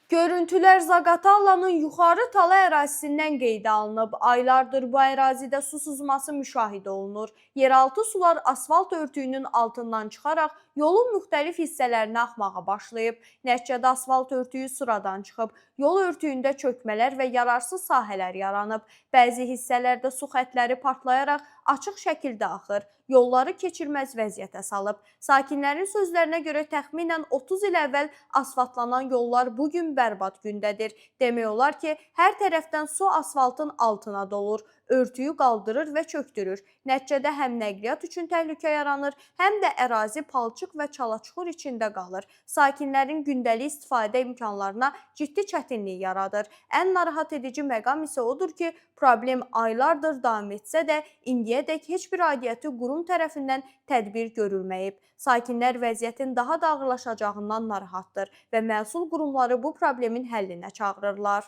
Görüntülər Zaqatalanın yuxarı Tala ərazisindən qeydə alınıb. Aylardır bu ərazidə su sızması müşahidə olunur. Yeraltı sular asfalt örtüyünün altından çıxaraq yolun müxtəlif hissələrinə axmağa başlayıb. Nəticədə asfalt örtüyü sıradan çıxıb. Yol örtüyündə çökmələr və yararsız sahələr yaranıb. Bəzi hissələrdə su xəttləri partlayaraq açıq şəkildə axır. Yolları keçilməz vəziyyətə salıb. Sakinlərin sözlərinə görə təxminən 30 il əvvəl asfaltlanan yollar bugün bərbad gündədir. Demək olar ki, hər tərəfdən su asfaltın altına dolur, örtüyü qaldırır və çökdürür. Nəticədə həm nəqliyyat üçün təhlükə yaranır, həm də ərazi palçıq və çalaçuxur içində qalır. Sakinlərin gündəlik istifadə imkanlarına ciddi çətinlik yaradır. Ən narahat edici məqam isə odur ki, problem aylardır davam etsə də indiyədək heç bir aidiyyəti qurum tərəfindən tədbir görülməyib. Sakinlər vəziyyətin daha da ağırlaşacağından narahatdır və məsul qurumları bu problemin həllinə çağırırlar.